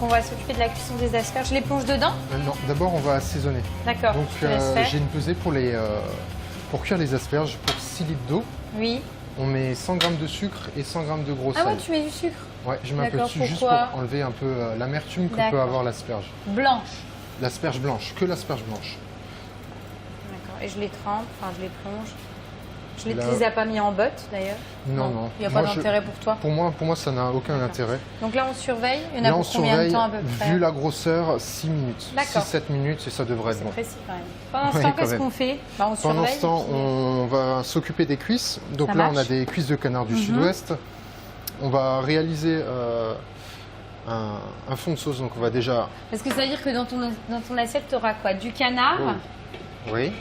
on va s'occuper de la cuisson des asperges. Je les plonge dedans? Non, d'abord on va assaisonner. D'accord. Donc je te laisse faire. j'ai une pesée pour cuire les asperges. Pour 6 litres d'eau, Oui. on met 100 g de sucre et 100 g de gros Ah sel. ouais, tu mets du sucre? Ouais, je mets un peu D'accord, dessus juste pourquoi pour enlever un peu l'amertume que peut D'accord. avoir l'asperge. Blanche. L'asperge blanche, que l'asperge blanche. D'accord. Et je les trempe, enfin je les plonge. Je les, Là- tu les as pas mis en botte d'ailleurs? Non, non. Il n'y a pas Moi, d'intérêt pour toi? Pour moi, ça n'a aucun D'accord. intérêt. Donc là, on surveille. Il y en a Là, on pour combien de surveille, temps à peu près? vu la grosseur, 6 minutes. D'accord. 6-7 minutes et ça devrait être C'est bon. précis quand même. Pendant ce Ouais, temps, quand qu'est-ce même. qu'on fait? Bah, on Pendant surveille. ce temps, et puis- on va s'occuper des cuisses. Donc Ça là, on a marche. des cuisses de canard du Mhm. sud-ouest. On va réaliser un fond de sauce. Donc on va déjà... Parce que ça veut dire que dans ton assiette, tu auras quoi? Du canard? Oui.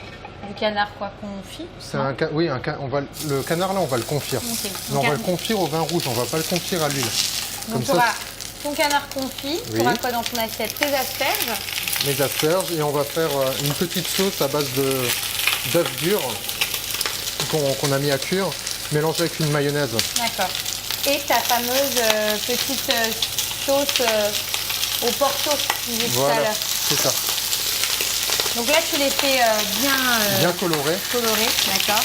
Du canard quoi? Confit? C'est oui, le canard là, on va le confire. Ok. Mais on va le confire au vin rouge. On va pas le confire à l'huile. Donc Comme tu ça, auras ton canard confit, tu Oui. auras quoi dans ton assiette? Tes asperges. les asperges et on va faire une petite sauce à base d'œufs durs qu'on a mis à cuire, mélangée avec une mayonnaise. D'accord. Et ta fameuse petite sauce au porto, tu disais tout à Voilà, l'heure. c'est ça. Donc là, tu les fais Bien coloré. colorés, d'accord.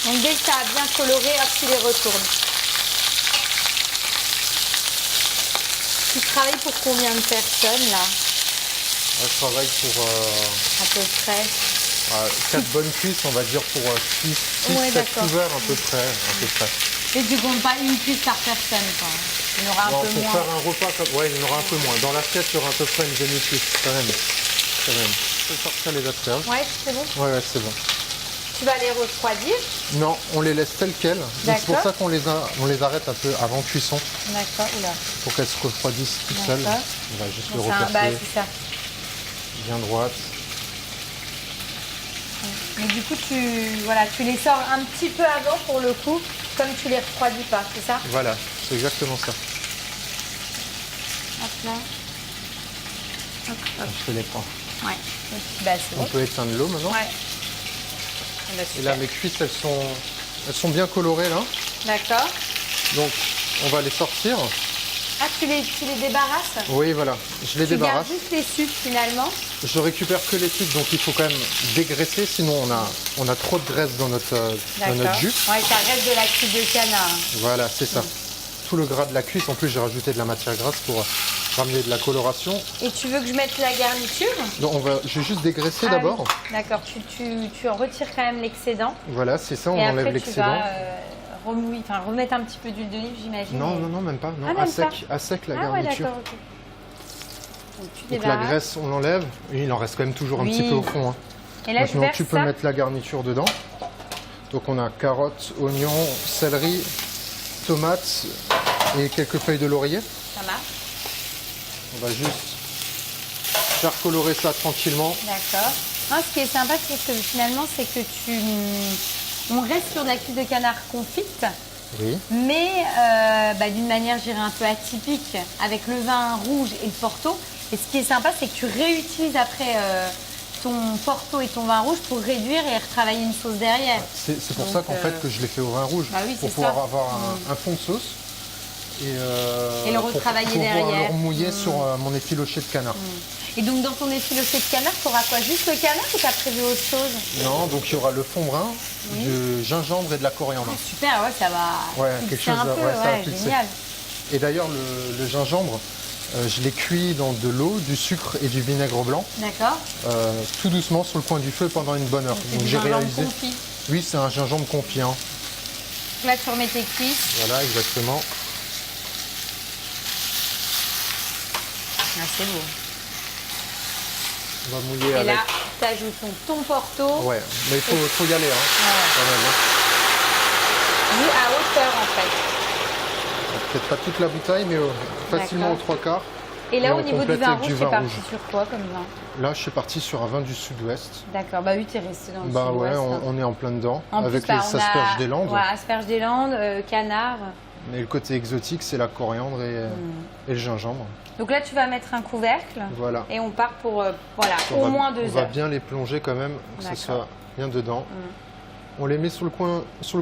Donc dès que ça a bien coloré, hop, tu les retournes. Tu travailles pour combien de personnes là, Je travaille pour à peu près? 4 bonnes cuisses, on va dire pour 6, Ouais, 7 d'accord. couverts à peu près. Et tu comptes pas une cuisse par personne, quoi. Il y en aura un Bon, peu pour moins. faire un repas, ouais, il y en aura un peu moins. Dans l'assiette, il y aura à peu près une demi-cuisse, quand même. Quand même. Je vais sortir les asperges. Ouais, c'est bon. Ouais, c'est bon. Tu vas les refroidir. Non, on les laisse telles quelles. Donc, C'est pour D'accord. ça qu'on on les arrête un peu avant cuisson, D'accord, oula. pour qu'elles se refroidissent toutes seules. D'accord. On va juste Bon, le bah, replacer c'est ça. bien droite. Mais du coup, tu les sors un petit peu avant pour le coup, comme tu les refroidis pas, c'est ça? Voilà, c'est exactement ça. Hop là. Hop, hop. Je te les prends. Ouais. Et puis, bah, c'est On bon. peut éteindre l'eau maintenant. Ouais. Ah bah, Et super. là, mes cuisses, elles sont bien colorées là. D'accord. Donc, on va les sortir. Ah, tu les débarrasses? Oui, voilà, je les Tu gardes débarrasse. juste les sucres finalement. Je récupère que les sucres, donc il faut quand même dégraisser, sinon on a trop de graisse dans notre jus. Ouais, ça reste de la cuisse de canard. Voilà, c'est ça. Tout le gras de la cuisse, en plus j'ai rajouté de la matière grasse pour ramener de la coloration. Et tu veux que je mette la garniture? Donc je vais juste dégraisser Ah d'abord. oui. D'accord, tu en retires quand même l'excédent. Voilà, c'est ça, on Et enlève après, tu l'excédent. vas remettre un petit peu d'huile d'olive, j'imagine. Non, et- non, non, même pas. Non, Ah, même pas. à sec la Ah ouais, garniture. d'accord, ok. Donc, tu Donc la débarrasses. graisse, on l'enlève. Et il en reste quand même toujours un Oui. petit peu au fond. Hein. Et là, je Maintenant, verse tu peux ça. mettre la garniture dedans. Donc on a carottes, oignons, céleri, tomates et quelques feuilles de laurier. Ça marche. On va juste faire colorer ça tranquillement. D'accord. Non, ce qui est sympa, c'est que finalement, c'est que on reste sur de la cuisse de canard confite, Oui. mais d'une manière, je dirais, un peu atypique, avec le vin rouge et le porto. Et ce qui est sympa, c'est que tu réutilises après ton porto et ton vin rouge pour réduire et retravailler une sauce derrière. C'est pour Donc, ça qu'en fait que je l'ai fait au vin rouge. bah oui, pour c'est pouvoir ça. avoir un fond de sauce. Et le retravailler pour derrière. pouvoir le remouiller sur mon effiloché de canard. Et donc, dans ton effiloché de canard, tu auras quoi? Juste le canard ou tu as prévu autre chose? Non, donc il y aura le fond brun, du gingembre et de la coriandre. Ah, super, ouais, ça va Ouais, pulser quelque chose, un peu, ouais, ça va ouais, pulser. génial. Et d'ailleurs, le gingembre, je l'ai cuit dans de l'eau, du sucre et du vinaigre blanc, D'accord. tout doucement sur le coin du feu pendant une bonne heure. C'est Donc du j'ai gingembre réalisé. confit. Oui, c'est un gingembre confit. Hein. Donc là, tu remets tes cuisses. Voilà, exactement. Ah, c'est beau. On va mouiller Et avec. là, tu ajoutes ton porto. Ouais, mais il faut y aller. Hein, Ouais. quand même, hein. Juste à hauteur, en fait. Peut-être pas toute la bouteille, mais facilement aux D'accord. trois quarts. Et là, Et au on niveau du complète vin avec rouge, du c'est vin parti rouge. sur quoi comme vin? Là, je suis parti sur un vin du sud-ouest. D'accord, bah oui, tu es resté dans le Bah ouais, sud-ouest. hein. on est en plein dedans, En avec plus, les bah, on a- asperges des Landes. Voilà, asperges des Landes, canard. Mais le côté exotique, c'est la coriandre et le gingembre. Donc là, tu vas mettre un couvercle. Voilà. Et on part pour On au va- moins On 2 va heures. bien les plonger quand même, que ce D'accord. soit bien dedans. On les met sur le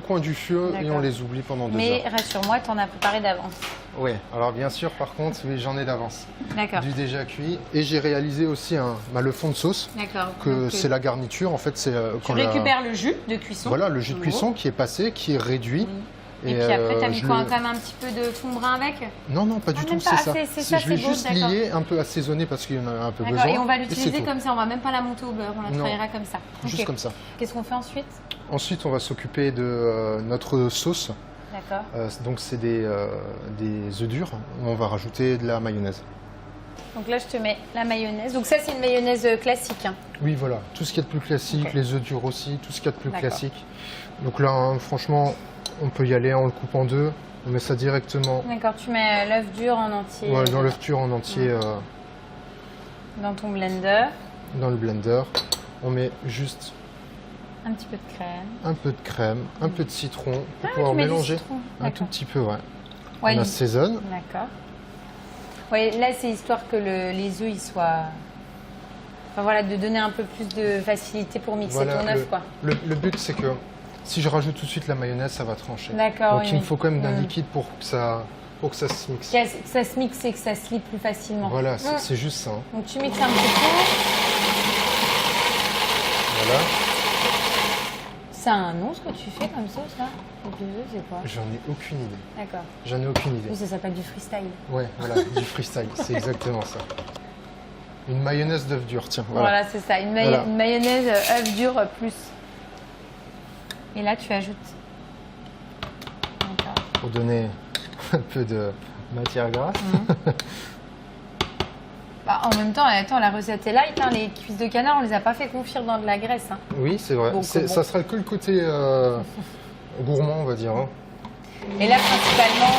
coin du feu et on les oublie pendant 2 heures. Mais rassure-moi, tu en as préparé d'avance. Oui, alors bien sûr, par contre, oui, j'en ai d'avance. D'accord. Du déjà cuit. Et j'ai réalisé aussi le fond de sauce. D'accord. Que c'est la garniture, en fait. Tu récupères le jus de cuisson. Voilà, le jus de cuisson qui est passé, qui est réduit. Oui. Et puis après, tu as mis quand même un petit peu de fond de brun avec? Non, pas du tout, c'est ça. Je l'ai juste lié, un peu assaisonné parce qu'il y en a un peu besoin. Et on va l'utiliser comme ça, on va même pas la monter au beurre, on la travaillera comme ça. Juste comme ça. Qu'est-ce qu'on fait ensuite? Ensuite, on va s'occuper de notre sauce. D'accord. Donc c'est des œufs durs, où on va rajouter de la mayonnaise. Donc là, je te mets la mayonnaise. Donc ça, c'est une mayonnaise classique. Hein. Oui, voilà, tout ce qu'il y a de plus classique, les œufs durs aussi, tout ce qu'il y a de plus classique. Donc là, franchement, on peut y aller en le coupant en 2. On met ça directement. D'accord, tu mets l'œuf dur en entier. Ouais, dans l'œuf dur en entier. Dans ton blender. Dans le blender. On met juste un petit peu de crème. Un peu de crème, un peu de citron pour pouvoir mélanger. Un tout petit peu, ouais. On assaisonne. D'accord. Ouais, là, c'est histoire que les œufs, ils soient... Enfin voilà, de donner un peu plus de facilité pour mixer ton œuf, quoi. Le but, c'est que si je rajoute tout de suite la mayonnaise, ça va trancher. D'accord. Donc il me faut quand même d'un liquide pour que ça se mixe. Que ça se mixe et que ça se lie plus facilement. Voilà, c'est juste ça. Donc tu mixes un petit peu. Voilà. Ça a un nom, ce que tu fais comme ça, ça? Les œufs, c'est quoi? J'en ai aucune idée. D'accord. J'en ai aucune idée. Oui, ça s'appelle du freestyle. Ouais, voilà, du freestyle, c'est exactement ça. Une mayonnaise d'œuf dur, tiens. Voilà, c'est ça, une mayonnaise œuf dur plus. Et là, tu ajoutes. D'accord. Pour donner un peu de matière grasse. Bah, en même temps, attends, la recette est light. Hein. Les cuisses de canard, on les a pas fait confire dans de la graisse. Hein. Oui, c'est vrai. Ça sera que le côté gourmand, on va dire. Hein. Et là, principalement,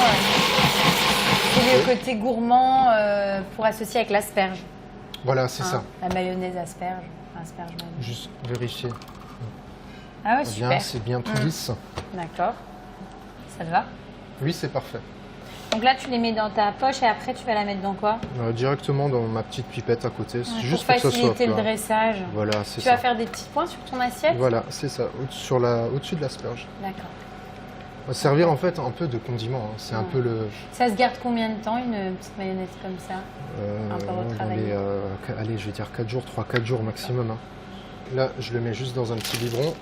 c'est le côté gourmand pour associer avec l'asperge. Voilà, c'est ça. La mayonnaise asperge. Juste vérifier. Ah ouais, super. C'est bien tout lisse. D'accord. Ça te va? Oui, c'est parfait. Donc là, tu les mets dans ta poche et après, tu vas la mettre dans quoi? Directement dans ma petite pipette à côté. C'est juste pour que ça soit faciliter le dressage. Voilà, c'est ça. Tu vas faire des petits points sur ton assiette? Voilà, c'est ça, au-dessus de l'asperge. D'accord. On va servir en fait un peu de condiment. Hein. C'est un peu le... Ça se garde combien de temps, une petite mayonnaise comme ça? Un peu retravaillée. Allez, je vais dire 4 jours, 3-4 jours maximum. Hein. Là, je le mets juste dans un petit biberon.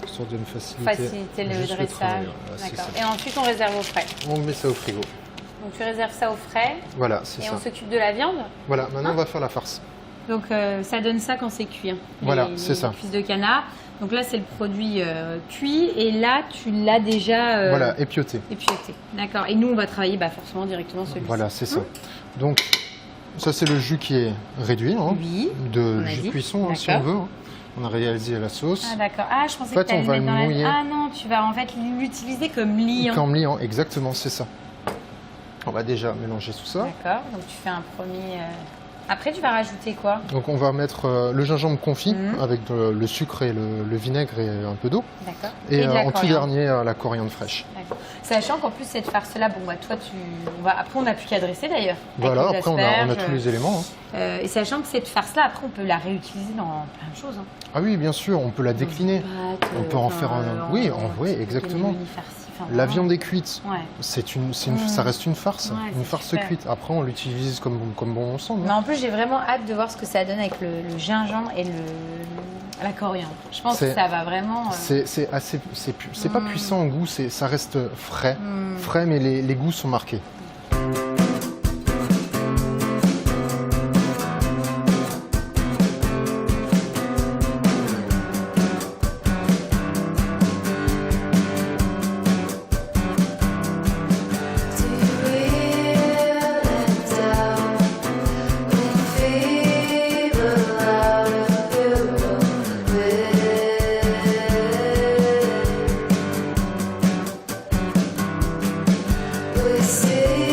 Histoire de me faciliter le dressage. D'accord. Et ensuite, on réserve au frais. On met ça au frigo. Donc, tu réserves ça au frais. Voilà, c'est ça. Et on s'occupe de la viande. Voilà, maintenant on va faire la farce. Donc, ça donne ça quand c'est cuit. Hein. Voilà, c'est ça. Les cuisses de canard. Donc là, c'est le produit cuit. Et là, tu l'as déjà... voilà, épiauté. Épiauté, d'accord. Et nous, on va travailler forcément directement celui-ci. Voilà, c'est ça. Donc, ça, c'est le jus qui est réduit. Hein, oui, de jus de cuisson, hein, si on veut. On a réalisé la sauce. Ah d'accord. Ah, je pensais que tu allais le mettre dans la... Ah non, tu vas en fait l'utiliser comme liant. Comme liant, exactement, c'est ça. On va déjà mélanger tout ça. D'accord, donc tu fais un premier... Après, tu vas rajouter quoi? Donc on va mettre le gingembre confit avec le sucre et le vinaigre et un peu d'eau. D'accord. Et en tout dernier, la coriandre fraîche. D'accord. Sachant qu'en plus, cette farce-là, bon, bah, toi, après, on n'a plus qu'à dresser d'ailleurs. Voilà, après, on a tous les éléments. Hein. Et sachant que cette farce-là, après, on peut la réutiliser dans plein de choses. Hein. Ah oui, bien sûr, on peut la décliner. On peut en faire un... Oui, exactement. La viande est cuite, ça reste une farce, une farce cuite. Après, on l'utilise comme bon on semble. Mais en plus, j'ai vraiment hâte de voir ce que ça donne avec le gingembre et la coriandre. Je pense que ça va vraiment... C'est pas puissant en goût, ça reste frais, mais les goûts sont marqués. We see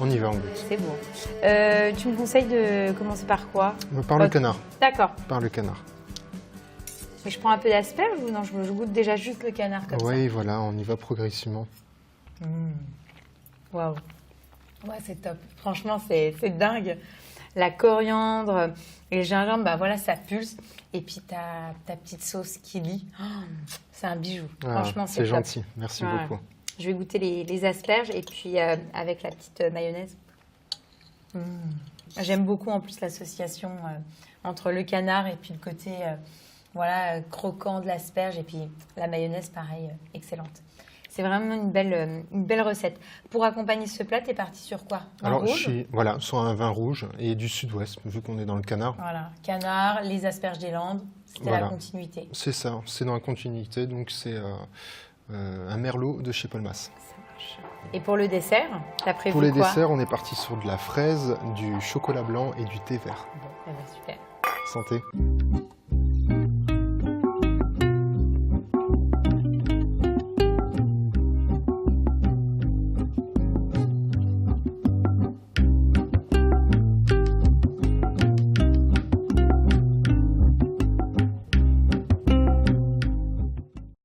On y va, on goûte. C'est beau. Tu me conseilles de commencer par quoi? Par le canard. D'accord. Par le canard. Mais je prends un peu d'asperges ou non, je goûte déjà juste le canard comme ça? Oui, voilà, on y va progressivement. Waouh. Ouais, c'est top. Franchement, c'est dingue. La coriandre et le gingembre, bah voilà, ça pulse. Et puis ta petite sauce Kili, c'est un bijou. Franchement, c'est gentil. Merci beaucoup. Je vais goûter les asperges et puis avec la petite mayonnaise. J'aime beaucoup en plus l'association entre le canard et puis le côté voilà, croquant de l'asperge et puis la mayonnaise, pareil, excellente. C'est vraiment une belle recette. Pour accompagner ce plat, tu es parti sur quoi? Alors, voilà, soit un vin rouge et du sud-ouest, vu qu'on est dans le canard. Voilà, canard, les asperges des Landes, c'était la continuité. C'est ça, c'est dans la continuité, donc c'est un merlot de chez Paul Mas. Ça marche. Et pour le dessert, tu as prévu quoi? Pour les desserts, on est parti sur de la fraise, du chocolat blanc et du thé vert. Bon, super. Santé.